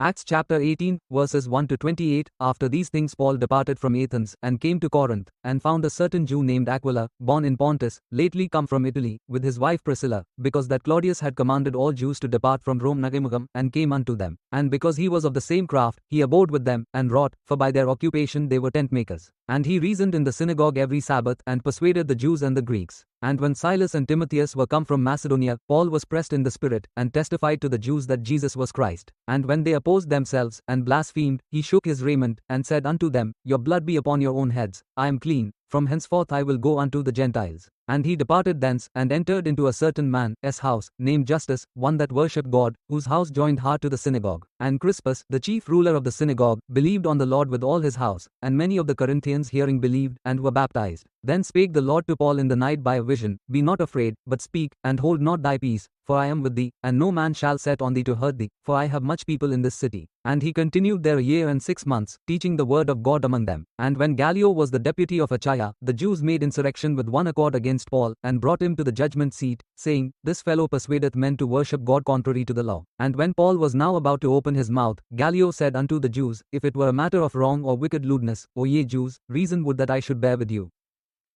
Acts chapter 18, verses 1 to 28. After these things Paul departed from Athens, and came to Corinth, and found a certain Jew named Aquila, born in Pontus, lately come from Italy, with his wife Priscilla, because that Claudius had commanded all Jews to depart from Rome Nagamugam, and came unto them. And because he was of the same craft, he abode with them, and wrought, for by their occupation they were tent makers. And he reasoned in the synagogue every Sabbath, and persuaded the Jews and the Greeks. And when Silas and Timotheus were come from Macedonia, Paul was pressed in the spirit, and testified to the Jews that Jesus was Christ. And when they opposed themselves, and blasphemed, he shook his raiment, and said unto them, Your blood be upon your own heads, I am clean, from henceforth I will go unto the Gentiles. And he departed thence, and entered into a certain man's house, named Justus, one that worshipped God, whose house joined hard to the synagogue. And Crispus, the chief ruler of the synagogue, believed on the Lord with all his house, and many of the Corinthians hearing believed, and were baptized. Then spake the Lord to Paul in the night by a vision, Be not afraid, but speak, and hold not thy peace, for I am with thee, and no man shall set on thee to hurt thee, for I have much people in this city. And he continued there a year and 6 months, teaching the word of God among them. And when Gallio was the deputy of Achaia, the Jews made insurrection with one accord against Paul, and brought him to the judgment seat, saying, This fellow persuadeth men to worship God contrary to the law. And when Paul was now about to open his mouth, Gallio said unto the Jews, If it were a matter of wrong or wicked lewdness, O ye Jews, reason would that I should bear with you.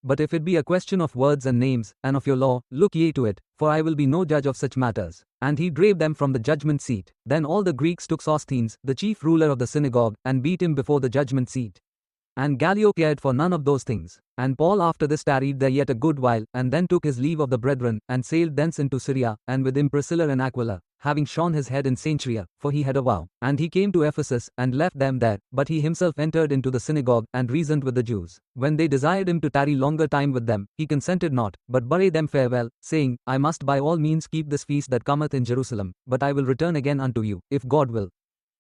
But if it be a question of words and names, and of your law, look ye to it, for I will be no judge of such matters. And he drave them from the judgment seat. Then all the Greeks took Sosthenes, the chief ruler of the synagogue, and beat him before the judgment seat. And Gallio cared for none of those things. And Paul after this tarried there yet a good while, and then took his leave of the brethren, and sailed thence into Syria, and with him Priscilla and Aquila, having shorn his head in Cenchrea, for he had a vow. And he came to Ephesus, and left them there, but he himself entered into the synagogue, and reasoned with the Jews. When they desired him to tarry longer time with them, he consented not, but bade them farewell, saying, I must by all means keep this feast that cometh in Jerusalem, but I will return again unto you, if God will.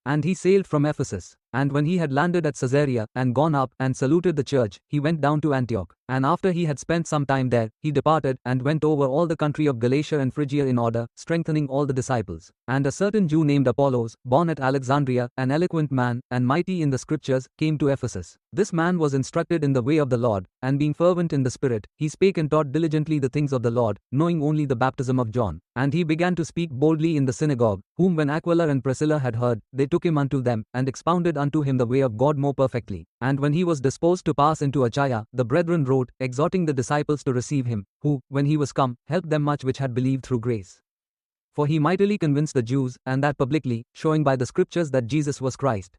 And he sailed from Ephesus. And when he had landed at Caesarea, and gone up, and saluted the church, he went down to Antioch. And after he had spent some time there, he departed, and went over all the country of Galatia and Phrygia in order, strengthening all the disciples. And a certain Jew named Apollos, born at Alexandria, an eloquent man, and mighty in the scriptures, came to Ephesus. This man was instructed in the way of the Lord, and being fervent in the Spirit, he spake and taught diligently the things of the Lord, knowing only the baptism of John. And he began to speak boldly in the synagogue, whom when Aquila and Priscilla had heard, they took him unto them, and expounded unto him the way of God more perfectly. And when he was disposed to pass into Achaia, the brethren wrote, exhorting the disciples to receive him, who, when he was come, helped them much which had believed through grace. For he mightily convinced the Jews, and that publicly, showing by the scriptures that Jesus was Christ.